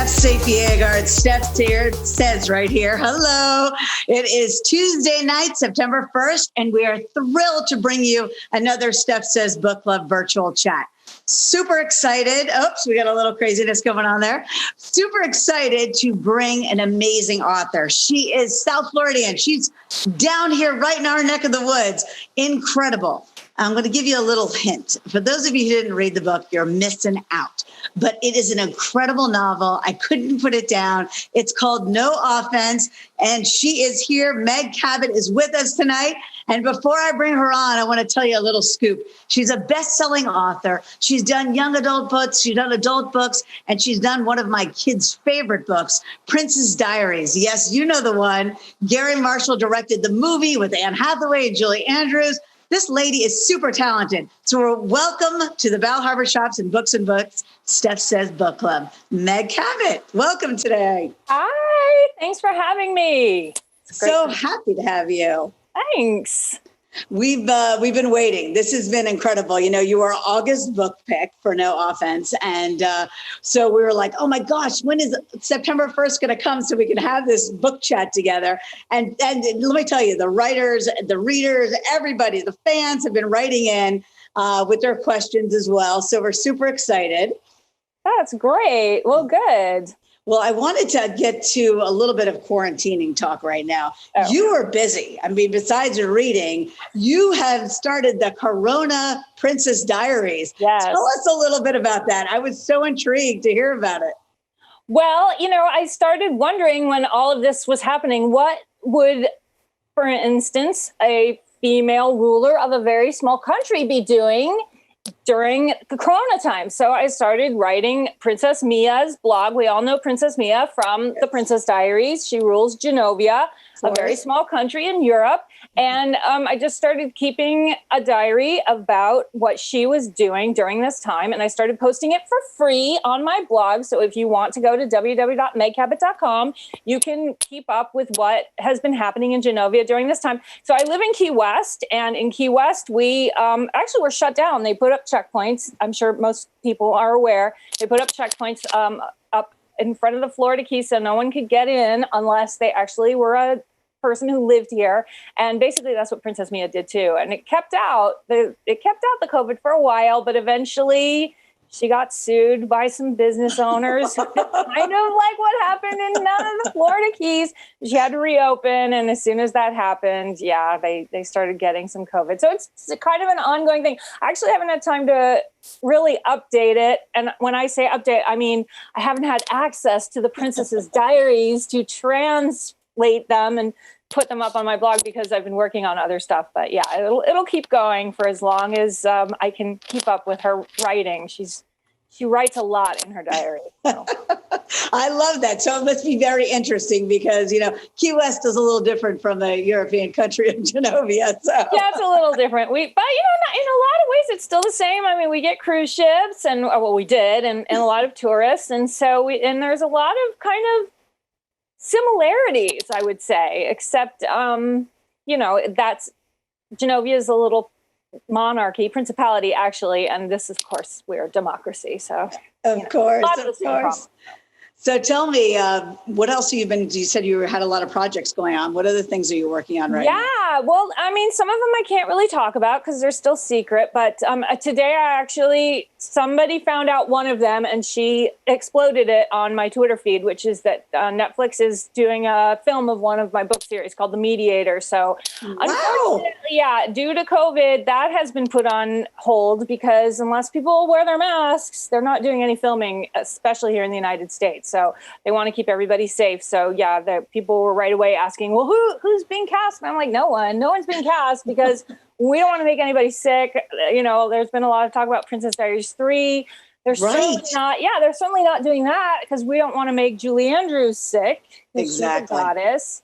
Sayfie Aagaard. Steph Sez right here. Hello. It is Tuesday night, September 1st, and we are thrilled to bring you another Steph Sez Book Club virtual chat. Super excited. Oops, we got a little craziness going on there. Super excited to bring an amazing author. She is South Floridian. She's down here right in our neck of the woods. Incredible. I'm going to give you a little hint. For those of you who didn't read the book, you're missing out. But it is an incredible novel. I couldn't put it down. It's called No Offense, and she is here. Meg Cabot is with us tonight. And before I bring her on, I want to tell you a little scoop. She's a best-selling author. She's done young adult books. She's done adult books. And she's done one of my kids' favorite books, Princess Diaries. Yes, you know the one. Gary Marshall directed the movie with Anne Hathaway and Julie Andrews. This lady is super talented. So we're welcome to the Val Harbour Shops and Books, Steph Sez Book Club. Meg Cabot, welcome today. Hi, thanks for having me. So happy to have you. Thanks. We've been waiting. This has been incredible. You know, you were August book pick for No Offense. And so we were like, oh my gosh, when is September 1st going to come so we can have this book chat together? And let me tell you, the writers, the readers, everybody, the fans have been writing in with their questions as well. So we're super excited. That's great. Well, good. Well, I wanted to get to a little bit of quarantining talk right now. Oh. You are busy. I mean, besides your reading, you have started the Corona Princess Diaries. Yes. Tell us a little bit about that. I was so intrigued to hear about it. Well, you know, I started wondering when all of this was happening, what would, for instance, a female ruler of a very small country be doing during the Corona time? So I started writing Princess Mia's blog. We all know Princess Mia from the Princess Diaries. She rules Genovia, a very small country in Europe. And I just started keeping a diary about what she was doing during this time. And I started posting it for free on my blog. So if you want to go to www.megcabot.com, you can keep up with what has been happening in Genovia during this time. So I live in Key West, and in Key West, we actually were shut down. They put up checkpoints. I'm sure most people are aware. They put up checkpoints up in front of the Florida Keys so no one could get in unless they actually were a person who lived here. And basically that's what Princess Mia did too. And it kept out the COVID for a while, but eventually she got sued by some business owners, kind of like what happened in none of the Florida Keys. She had to reopen. And as soon as that happened, yeah, they started getting some COVID. So it's kind of an ongoing thing. I actually haven't had time to really update it. And when I say update, I mean, I haven't had access to the Princess's diaries to translate them and put them up on my blog because I've been working on other stuff. But yeah, it'll keep going for as long as I can keep up with her writing. She writes a lot in her diary. So. I love that. So it must be very interesting because, you know, Key West is a little different from the European country of Genovia. So. Yeah, it's a little different. But, you know, in a lot of ways, it's still the same. I mean, we get cruise ships and, well, we did, and a lot of tourists. And so and there's a lot of kind of similarities, I would say, except, you know, that's Genovia is a little monarchy, principality, actually. And this, of course, we're a democracy. So, of course. So tell me, what else have you been, you said you had a lot of projects going on. What other things are you working on right now? Yeah, well, I mean, some of them I can't really talk about because they're still secret. But today, somebody found out one of them and she exploded it on my Twitter feed, which is that Netflix is doing a film of one of my book series called The Mediator. So unfortunately, yeah, due to COVID, that has been put on hold because unless people wear their masks, they're not doing any filming, especially here in the United States. So they want to keep everybody safe. So yeah, the people were right away asking, well, who's being cast? And I'm like, no one's being cast because we don't want to make anybody sick. You know, there's been a lot of talk about Princess Diaries 3. They're certainly not doing that because we don't want to make Julie Andrews sick. Exactly. She's a goddess.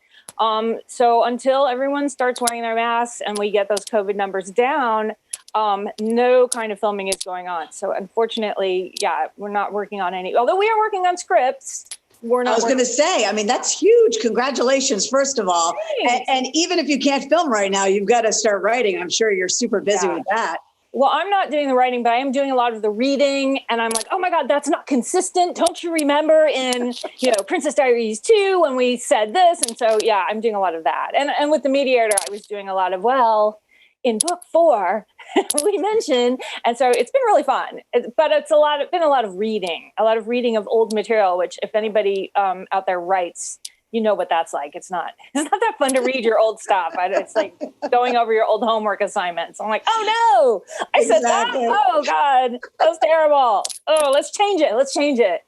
So until everyone starts wearing their masks and we get those COVID numbers down, no kind of filming is going on. So unfortunately, yeah, we're not working on any, although we are working on scripts. We're not. I was going to say, I mean, that's huge. Congratulations, first of all. And even if you can't film right now, you've got to start writing. I'm sure you're super busy with that. Well, I'm not doing the writing, but I am doing a lot of the reading. And I'm like, oh my God, that's not consistent. Don't you remember in, Princess Diaries 2 when we said this? And so, yeah, I'm doing a lot of that. And with the mediator, I was doing a lot of, in book 4, we mentioned. And so it's been really fun. But it's been a lot of reading of old material, which if anybody out there writes, you know what that's like. It's not that fun to read your old stuff. It's like going over your old homework assignments. I'm like, oh no, I said that. Oh God, that was terrible. Oh, let's change it.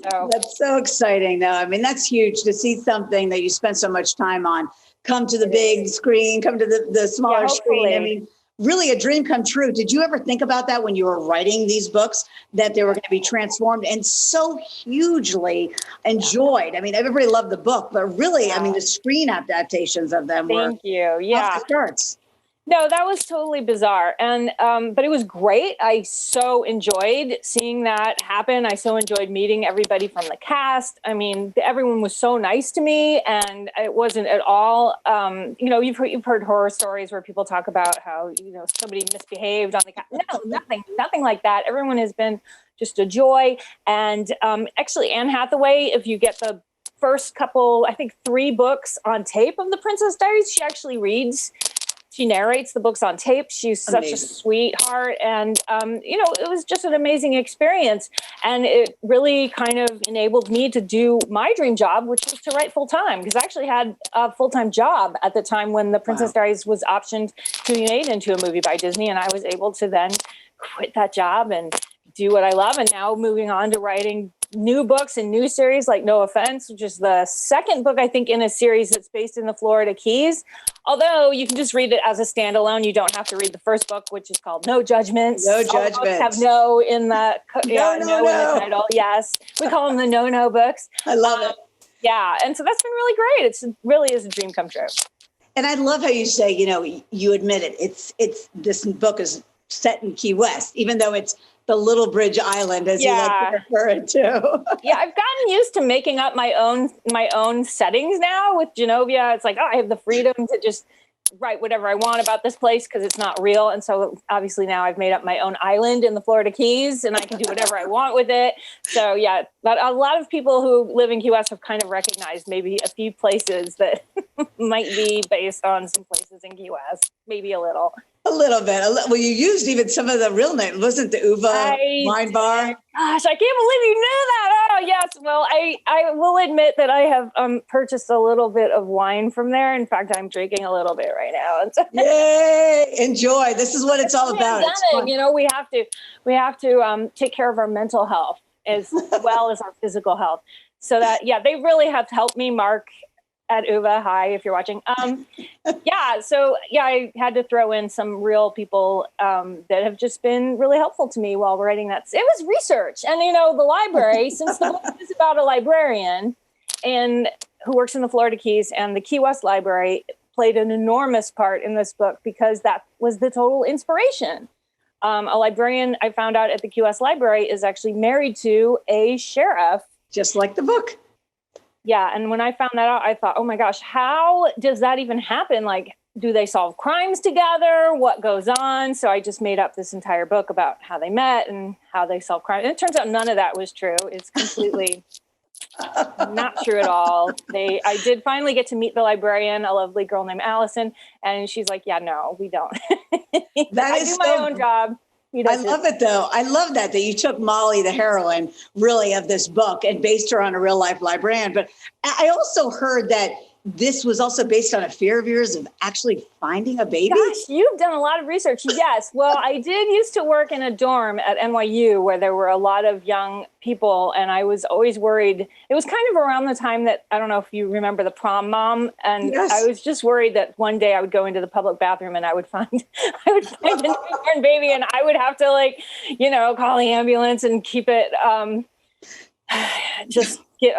So that's so exciting though. I mean, that's huge to see something that you spent so much time on come to the big screen, come to the smaller screen. I mean, really a dream come true. Did you ever think about that when you were writing these books, that they were going to be transformed and so hugely enjoyed? I mean, everybody loved the book, but really, I mean, the screen adaptations of them were Thank you. Yeah. off the charts. No, that was totally bizarre. And, but it was great. I so enjoyed seeing that happen. I so enjoyed meeting everybody from the cast. I mean, everyone was so nice to me, and it wasn't at all, you've heard horror stories where people talk about how, somebody misbehaved on the cast. No, nothing like that. Everyone has been just a joy. And, actually Anne Hathaway, if you get the first couple, I think 3 books on tape of the Princess Diaries, she actually reads. She narrates the books on tape. She's such a sweetheart. And, it was just an amazing experience. And it really kind of enabled me to do my dream job, which was to write full time. Because I actually had a full-time job at the time when the Princess Diaries was optioned to be made into a movie by Disney. And I was able to then quit that job and do what I love. And now moving on to writing new books and new series like No Offense, which is the second book, I think, in a series that's based in the Florida Keys. Although you can just read it as a standalone. You don't have to read the first book, which is called No Judgments. No All Judgments. books have no in the, no in the title. Yes. We call them the no books. I love it. Yeah. And so that's been really great. It really is a dream come true. And I love how you say, you admit it. It's this book is set in Key West, even though it's the Little Bridge Island, as you like to refer it to. Yeah, I've gotten used to making up my own settings now with Genovia. It's like, I have the freedom to just write whatever I want about this place because it's not real. And so obviously now I've made up my own island in the Florida Keys, and I can do whatever I want with it. So yeah, but a lot of people who live in Key West have kind of recognized maybe a few places that might be based on some places in Key West, maybe a little. A little bit. Well, you used even some of the real names. Wasn't the Uva wine bar? Gosh, I can't believe you knew that. Oh, yes. Well, I will admit that I have purchased a little bit of wine from there. In fact, I'm drinking a little bit right now. Yay! Enjoy. This is what it's all about. We have to take care of our mental health as well as our physical health. So that, they really have helped me, Mark at Uva. Hi, if you're watching. I had to throw in some real people that have just been really helpful to me while writing that. It was research. And, the library, since the book is about a librarian and who works in the Florida Keys, and the Key West Library played an enormous part in this book because that was the total inspiration. A librarian I found out at the Key West Library is actually married to a sheriff. Just like the book. Yeah. And when I found that out, I thought, oh my gosh, how does that even happen? Like, do they solve crimes together? What goes on? So I just made up this entire book about how they met and how they solve crime. And it turns out none of that was true. It's completely not true at all. I did finally get to meet the librarian, a lovely girl named Allison. And she's like, yeah, no, we don't. I do my own job. I love it, though. I love that you took Molly, the heroine, really, of this book and based her on a real life librarian. But I also heard that this was also based on a fear of yours of actually finding a baby. Gosh, you've done a lot of research. Yes. Well, I did used to work in a dorm at NYU where there were a lot of young people. And I was always worried. It was kind of around the time that, I don't know if you remember the prom mom. And yes. I was just worried that one day I would go into the public bathroom and I would find a newborn baby, and I would have to call the ambulance and keep it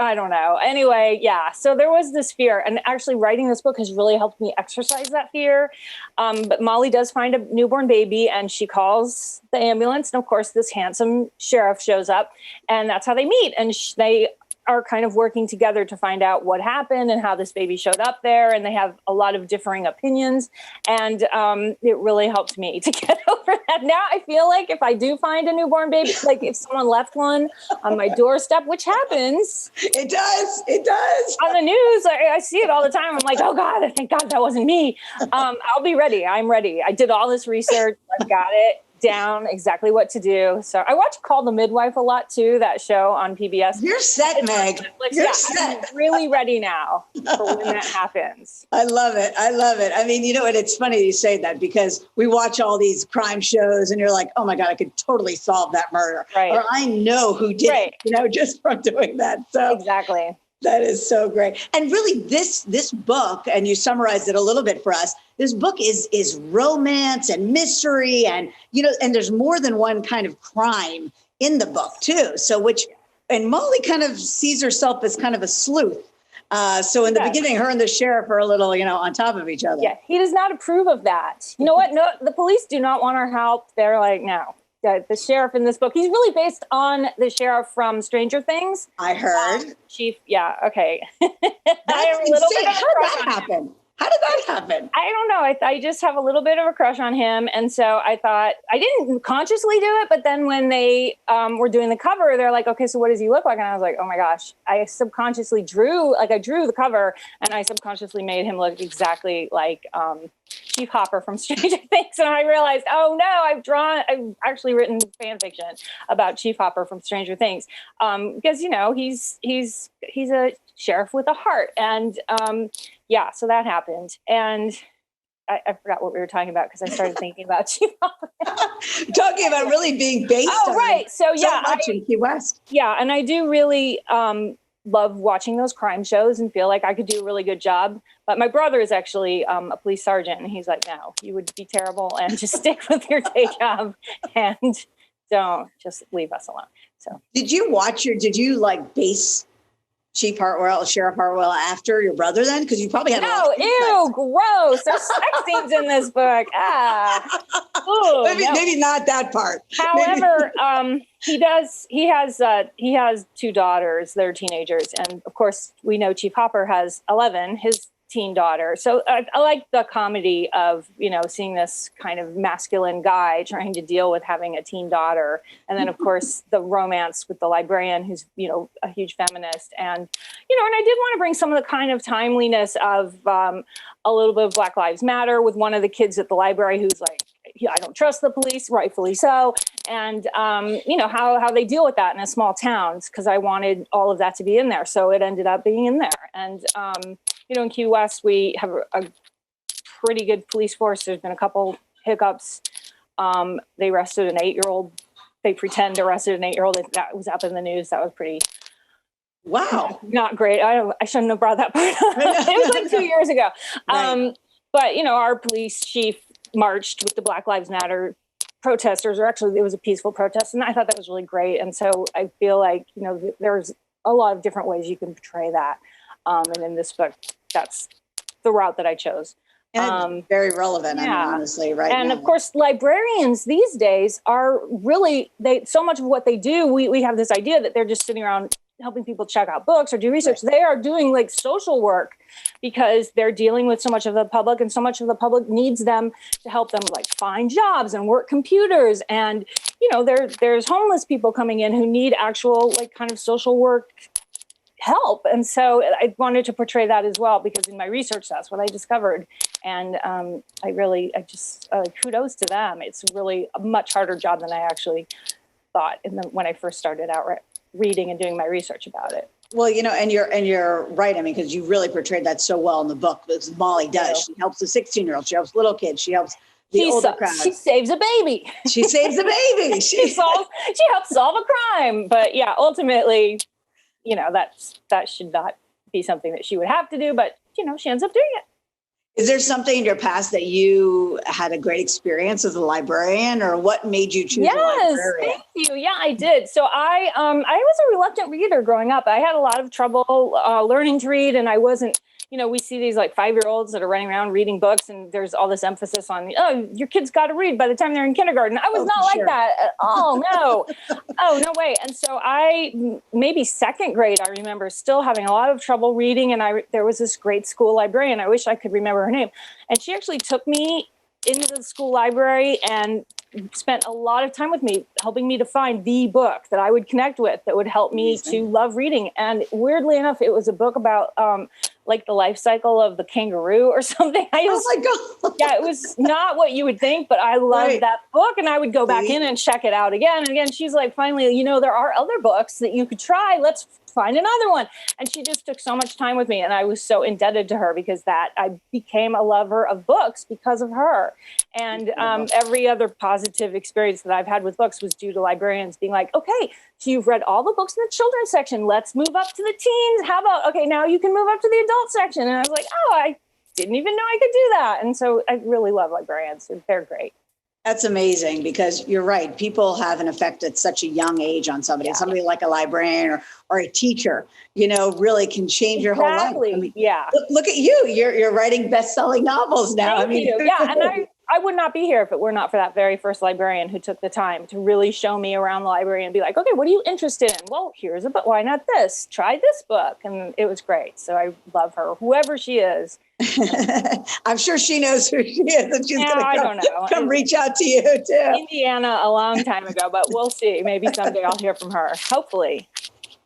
I don't know. Anyway, yeah. So there was this fear, and actually writing this book has really helped me exercise that fear. But Molly does find a newborn baby, and she calls the ambulance. And of course, this handsome sheriff shows up, and that's how they meet. And they are kind of working together to find out what happened and how this baby showed up there. And they have a lot of differing opinions. And it really helped me to get over that. Now I feel like if I do find a newborn baby, like if someone left one on my doorstep, which happens. It does. On the news, I see it all the time. I'm like, oh God, thank God that wasn't me. I'll be ready. I'm ready. I did all this research. I got it down exactly what to do. So I watch Call the Midwife a lot too, that show on PBS. You're set, Meg. You're set. I'm really ready now for when that happens. I love it. I mean, you know what? It's funny you say that because we watch all these crime shows and you're like, oh my God, I could totally solve that murder. Right. Or I know who did it, you know, just from doing that. So exactly. That is so great. And really this book, and you summarized it a little bit for us, this book is romance and mystery and, you know, and there's more than one kind of crime in the book too. So and Molly kind of sees herself as kind of a sleuth. So in the beginning, her and the sheriff are a little, you know, on top of each other. Yeah, he does not approve of that. You know what? No, the police do not want our help. They're like, no. The sheriff in this book, he's really based on the sheriff from Stranger Things. I heard. Chief, yeah, okay. That's insane. How did that happen? How did that happen? I don't know. I just have a little bit of a crush on him. And so I thought, I didn't consciously do it, but then when they were doing the cover, they're like, okay, so what does he look like? And I was like, oh my gosh, I subconsciously drew the cover and I subconsciously made him look exactly like Chief Hopper from Stranger Things. And I realized, oh no, I've actually written fan fiction about Chief Hopper from Stranger Things. Because, you know, he's a sheriff with a heart. And yeah, so that happened. And I forgot what we were talking about because I started thinking about Chief Hopper. Talking about really being based on right. So much in Key West. Yeah, and I do really love watching those crime shows and feel like I could do a really good job. But my brother is actually a police sergeant, and he's like, no, you would be terrible, and just stick with your day job and don't just leave us alone. So did you like base Chief Hartwell, Sheriff Hartwell after your brother then? Because you probably had gross. There's sex scenes in this book. Ooh, maybe not that part. However, he has two daughters. They're teenagers. And of course, we know Chief Hopper has 11, his teen daughter. So I like the comedy of, you know, seeing this kind of masculine guy trying to deal with having a teen daughter. And then, of course, the romance with the librarian who's, you know, a huge feminist. And, you know, and I did want to bring some of the kind of timeliness of a little bit of Black Lives Matter with one of the kids at the library who's like, I don't trust the police, rightfully so. And, you know, how they deal with that in a small town, because I wanted all of that to be in there. So it ended up being in there. And, you know, in Key West, we have a pretty good police force. There's been a couple hiccups. They arrested an 8-year-old. They pretend arrested an 8-year-old. That was up in the news. That was pretty... Wow. Not great. I shouldn't have brought that part up. It was like 2 years ago. Right. But, you know, our police chief marched with the Black Lives Matter protesters, or actually it was a peaceful protest. And I thought that was really great. And so I feel like, you know, there's a lot of different ways you can portray that. And in this book, that's the route that I chose. And it's very relevant, I mean, honestly, right and now. Of course, librarians these days are really, so much of what they do, we have this idea that they're just sitting around helping people check out books or do research. Right. They are doing like social work because they're dealing with so much of the public, and so much of the public needs them to help them like find jobs and work computers. And, you know, there's homeless people coming in who need actual like kind of social work help. And so I wanted to portray that as well, because in my research, that's what I discovered. And I just kudos to them. It's really a much harder job than I actually thought when I first started out reading and doing my research about it. Well, you know, and you're right. I mean, because you really portrayed that so well in the book. Because Molly does. She helps the 16-year-old. She helps little kids. She helps the older crowd. She saves a baby. She saves a baby. She helps solve a crime. But yeah, ultimately, you know, that should not be something that she would have to do. But, you know, she ends up doing it. Is there something in your past that you had a great experience as a librarian, or what made you choose a librarian? Yes, thank you. Yeah, I did. So I was a reluctant reader growing up. I had a lot of trouble learning to read, and I wasn't, we see these like 5-year-olds that are running around reading books, and there's all this emphasis on, oh, your kid's got to read by the time they're in kindergarten. I was not like that at all. No. Oh, no way. And so maybe second grade, I remember still having a lot of trouble reading. And there was this great school librarian. I wish I could remember her name. And she actually took me into the school library and spent a lot of time with me, helping me to find the book that I would connect with, that would help me to love reading. And weirdly enough, it was a book about like the life cycle of the kangaroo or something. Oh my God. Yeah, it was not what you would think, but I loved that book, and I would go back in and check it out again and again. She's like, finally, there are other books that you could try. Let's find another one. And she just took so much time with me, and I was so indebted to her because I became a lover of books because of her. And every other positive experience that I've had with books was due to librarians being like, okay, so you've read all the books in the children's section. Let's move up to the teens. How about, okay, now you can move up to the adult section. And I was like, oh, I didn't even know I could do that. And so I really love librarians. They're great. That's amazing, because you're right. People have an effect at such a young age on somebody. Yeah. Somebody like a librarian or a teacher, really can change your whole life. I mean, look at you. You're writing best-selling novels now. Thank you. Yeah, and I would not be here if it were not for that very first librarian who took the time to really show me around the library and be like, okay, what are you interested in? Well, here's a book. Why not this? Try this book. And it was great. So I love her, whoever she is. I'm sure she knows who she is, and she's going to come reach out to you too. Indiana a long time ago, but we'll see. Maybe someday I'll hear from her, hopefully.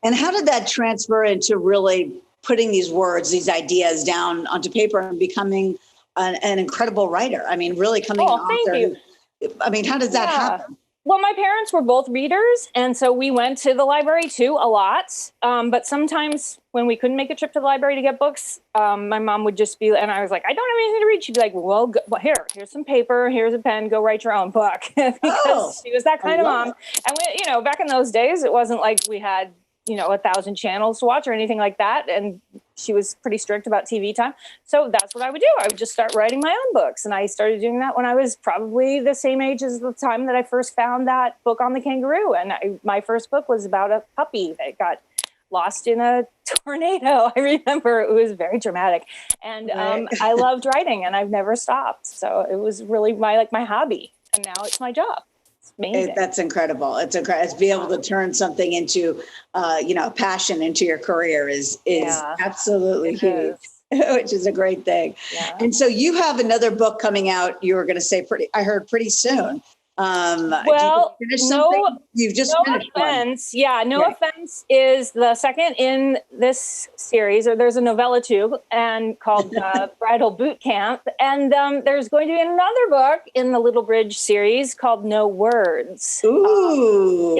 And how did that transfer into really putting these words, these ideas down onto paper and becoming an incredible writer? I mean, really coming an author. Thank you. I mean, how does that happen? Well, my parents were both readers, and so we went to the library too a lot. But sometimes when we couldn't make a trip to the library to get books, my mom would just be, and I was like, I don't have anything to read. She'd be like, well, here's some paper, here's a pen, go write your own book. Because she was that kind of mom. And we, back in those days, it wasn't like we had 1,000 channels to watch or anything like that. And she was pretty strict about TV time. So that's what I would do. I would just start writing my own books. And I started doing that when I was probably the same age as the time that I first found that book on the kangaroo. And my first book was about a puppy that got lost in a tornado. I remember it was very dramatic. And I loved writing, and I've never stopped. So it was really my hobby. And now it's my job. That's incredible. It's incredible. To be able to turn something into, passion into your career is absolutely huge, which is a great thing. Yeah. And so you have another book coming out. You were going to say pretty soon. Well, you've just finished offense. One. Yeah, No Offense is the second in this series, or there's a novella too, and called Bridal Boot Camp. And there's going to be another book in the Little Bridge series called No Words. Ooh.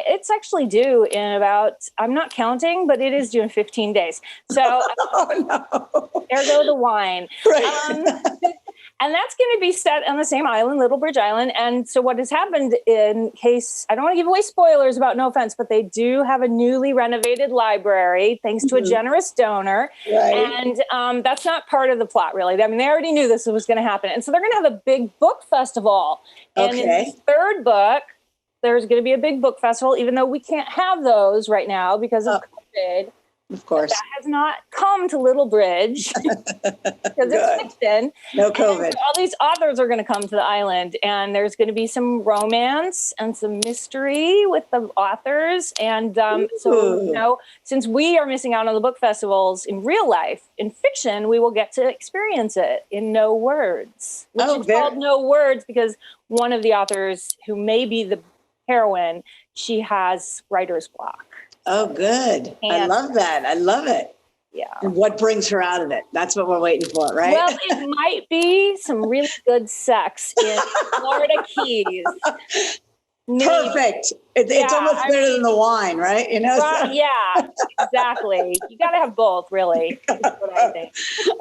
It's actually due in about, I'm not counting, but it is due in 15 days. So there go the wine. Right. And that's going to be set on the same island, Little Bridge Island. And so what has happened, in case, I don't want to give away spoilers about No Offense, but they do have a newly renovated library, thanks to a generous donor. Right. And that's not part of the plot, really. I mean, they already knew this was going to happen. And so they're going to have a big book festival. And in the third book, there's going to be a big book festival, even though we can't have those right now because of COVID. Of course. That has not come to Little Bridge because it's fiction. No COVID. And all these authors are going to come to the island, and there's going to be some romance and some mystery with the authors. And so, since we are missing out on the book festivals in real life, in fiction, we will get to experience it in No Words, which is called No Words because one of the authors, who may be the heroine, she has writer's block. Oh, good. I love that. I love it. Yeah. And what brings her out of it? That's what we're waiting for, right? Well, it might be some really good sex in Florida Keys. Perfect. It's almost better than the wine, right? Yeah, exactly. You got to have both, really. That's what I think.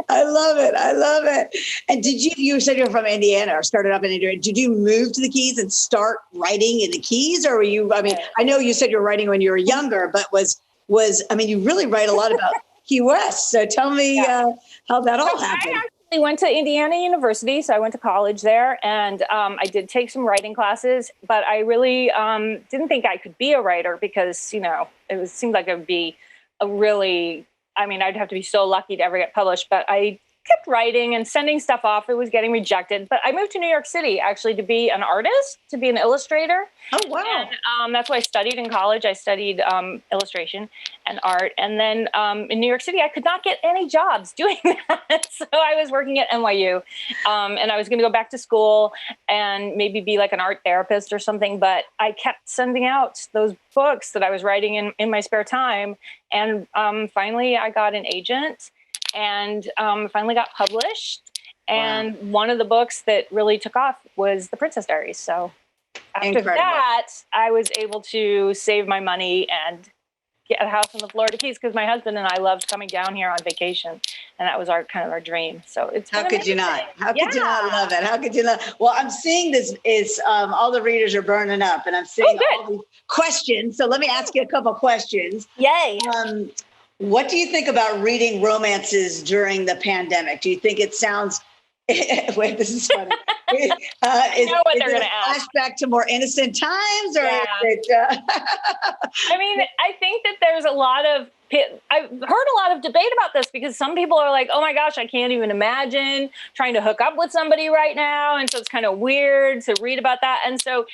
I love it. I love it. And you said you're from Indiana, or started up in Indiana. Did you move to the Keys and start writing in the Keys? Or were you, I know you said you were writing when you were younger, but you really write a lot about Key West. So tell me how that all happened. I went to Indiana University, so I went to college there, and I did take some writing classes, but I really didn't think I could be a writer because, it seemed like it would be a really I mean, I'd have to be so lucky to ever get published, but I kept writing and sending stuff off. It was getting rejected, but I moved to New York City actually to be an artist, to be an illustrator. Oh, wow. And that's what I studied in college. I studied illustration and art. And then in New York City, I could not get any jobs doing that. So I was working at NYU and I was going to go back to school and maybe be like an art therapist or something. But I kept sending out those books that I was writing in my spare time. And finally, I got an agent. And finally got published. And one of the books that really took off was The Princess Diaries. So after that, I was able to save my money and get a house in the Florida Keys because my husband and I loved coming down here on vacation. And that was our dream. So it's How could you not? How could you not love it? How could you not? Well, I'm seeing this is all the readers are burning up and I'm seeing all these questions. So let me ask you a couple questions. Yay. What do you think about reading romances during the pandemic? Do you think it sounds, wait, this is funny. I know what they're going to ask. Flashback to more innocent times? Or is it, I mean, I think that there's a lot of, I've heard a lot of debate about this because some people are like, oh my gosh, I can't even imagine trying to hook up with somebody right now. And so it's kind of weird to read about that. And so,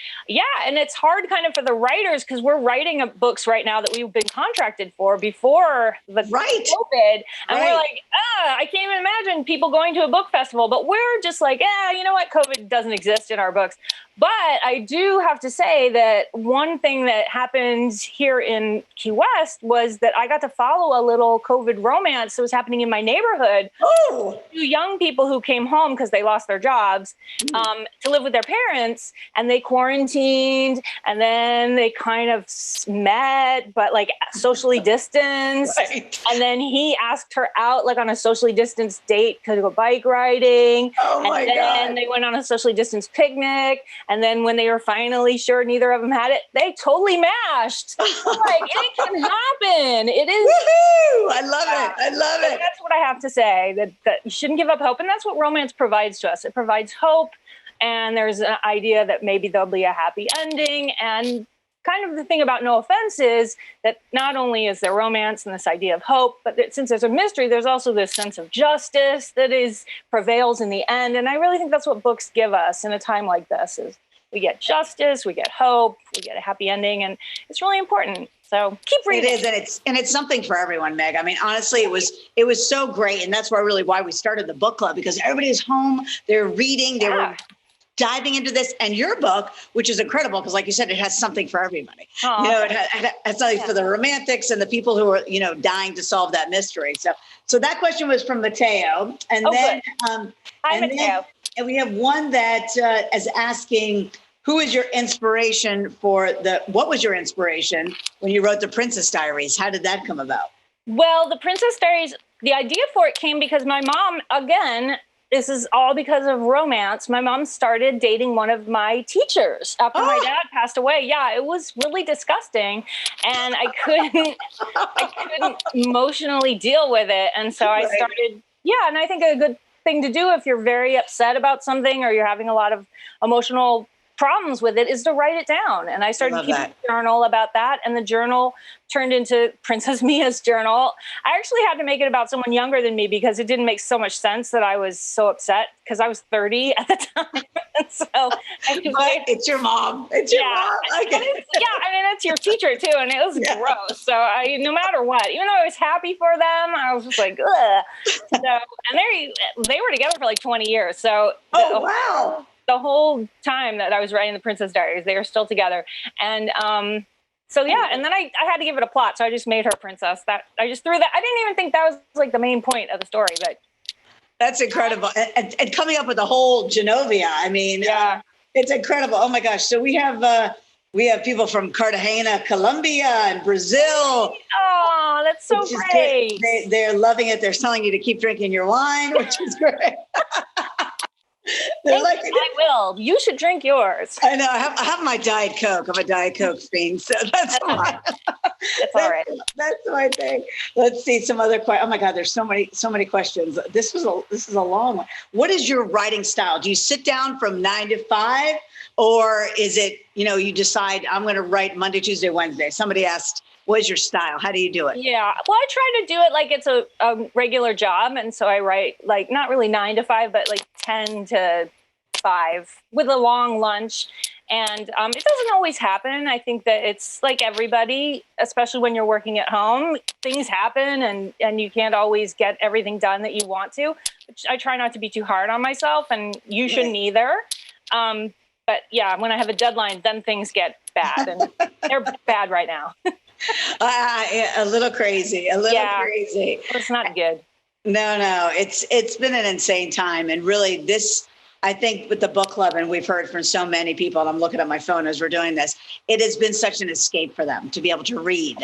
and it's hard kind of for the writers because we're writing books right now that we've been contracted for before the COVID. And we're like, I can't even imagine people going to a book festival, but we're just like, you know what? COVID doesn't exist in our books. But I do have to say that one thing that happened here in Key West was that I got to follow a little COVID romance that was happening in my neighborhood. Oh, 2 young people who came home because they lost their jobs to live with their parents, and they quarantined, and then they kind of met, but like socially distanced. Right. And then he asked her out like on a socially distanced date to go bike riding. Oh my God. And then they went on a socially distanced picnic. And then when they were finally sure neither of them had it, they totally mashed. Like, it can happen. It is. Woohoo! I love it. I love it. That's what I have to say, that you shouldn't give up hope. And that's what romance provides to us. It provides hope. And there's an idea that maybe there'll be a happy ending. And kind of the thing about No Offense is that not only is there romance and this idea of hope, but that since there's a mystery, there's also this sense of justice that prevails in the end. And I really think that's what books give us in a time like this is we get justice, we get hope, we get a happy ending, and it's really important. So keep reading. It is, and it's something for everyone, Meg. I mean, honestly, it was so great, and that's why we started the book club, because everybody's home, they're reading, they were diving into this, and your book, which is incredible, because like you said, it has something for everybody. Aww. You know, it has something for the romantics and the people who are, dying to solve that mystery. So that question was from Mateo, and then Hi, Mateo. And we have one that is asking, who is your inspiration what was your inspiration when you wrote The Princess Diaries? How did that come about? Well, The Princess Diaries, the idea for it came because my mom, again, this is all because of romance. My mom started dating one of my teachers after my dad passed away. Yeah, it was really disgusting. And I couldn't emotionally deal with it. And so I started, and I think a good thing to do if you're very upset about something or you're having a lot of emotional problems with it is to write it down. And I started keeping a journal about that. And the journal turned into Princess Mia's journal. I actually had to make it about someone younger than me because it didn't make so much sense that I was so upset because I was 30 at the time. So it's your mom. It's your mom. Okay. I mean, it's your teacher too. And it was gross. So no matter what, even though I was happy for them, I was just like, ugh. So, and they were together for like 20 years. So the whole time that I was writing The Princess Diaries, they were still together. And and then I had to give it a plot. So I just made her princess. I just threw that. I didn't even think that was like the main point of the story, but that's incredible. And coming up with the whole Genovia, I mean, it's incredible. Oh my gosh. So we have people from Cartagena, Colombia, and Brazil. Oh, that's so great. They're loving it. They're telling you to keep drinking your wine, which is great. I will. You should drink yours. I know. I have my Diet Coke. I'm a Diet Coke fiend, so that's fine. That's all right. That's my thing. Let's see some other questions. Oh my God, there's so many questions. This is a long one. What is your writing style? Do you sit down from 9 to 5, or is it you decide I'm going to write Monday, Tuesday, Wednesday? Somebody asked What is your style? How do you do it? Yeah. Well, I try to do it like it's a regular job. And so I write like not really 9 to 5, but like 10 to 5 with a long lunch. And it doesn't always happen. I think that it's like everybody, especially when you're working at home, things happen and you can't always get everything done that you want to. I try not to be too hard on myself, and you shouldn't either. But yeah, when I have a deadline, then things get bad, and they're bad right now. A little crazy, crazy. It's not good. No, it's been an insane time. And really this, I think with the book club, and we've heard from so many people, and I'm looking at my phone as we're doing this, it has been such an escape for them to be able to read.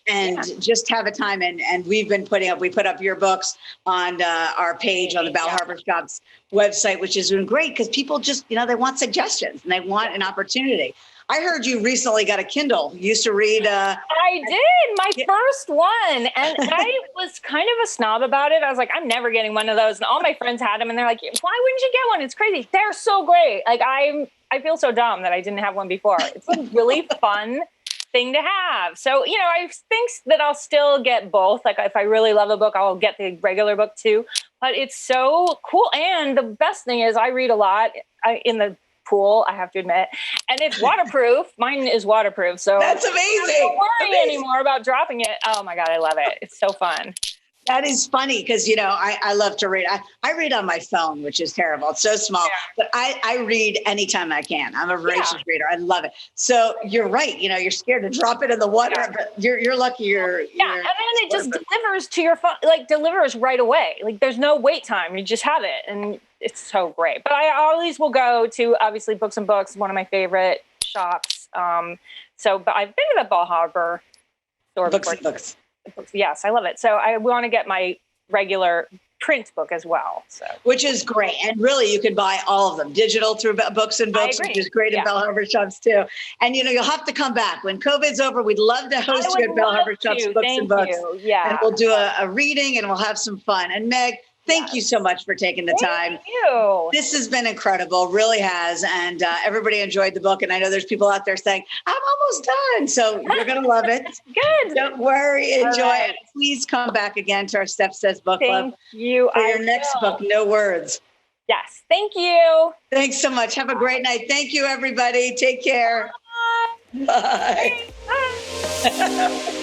And just have a time. And we've been we put up your books on our page on the Bell Harbour Shop's website, which has been great because people just, they want suggestions and they want an opportunity. I heard you recently got a Kindle. You used to read. I did, my first one. And I was kind of a snob about it. I was like, I'm never getting one of those. And all my friends had them. And they're like, why wouldn't you get one? It's crazy. They're so great. Like, I feel so dumb that I didn't have one before. It's a really fun thing to have. So, I think that I'll still get both. Like, if I really love a book, I'll get the regular book too. But it's so cool. And the best thing is I read a lot in the pool, I have to admit, and it's waterproof. Mine is waterproof, so that's amazing. I don't worry anymore about dropping it. Oh my God, I love it. It's so fun. That is funny because, I love to read. I read on my phone, which is terrible. It's so small, but I read anytime I can. I'm a voracious reader. I love it. So you're right. You're scared to drop it in the water, but you're lucky. And then it just delivers to your phone, like delivers right away. Like there's no wait time. You just have it. And it's so great. But I always will go to, obviously, Books and Books, one of my favorite shops. But I've been to the Bell Harbour store before. Books. Yes, I love it. So I want to get my regular print book as well. So, which is great. And really, you can buy all of them digital through Books and Books, which is great in Bell Harbour shops too. And, you'll have to come back. When COVID's over, we'd love to host you at Bell Harbour shops, Books and Books. Yeah. And we'll do a reading and we'll have some fun. And Meg, thank you so much for taking the time. Thank you. This has been incredible, really has. And everybody enjoyed the book. And I know there's people out there saying, I'm almost done. So you're going to love it. Good. Don't worry. Enjoy it. Please come back again to our Steph Sez Book Club. Thank you. For your next book, No Words. Yes. Thank you. Thanks so much. Have a great night. Thank you, everybody. Take care. Bye. Bye.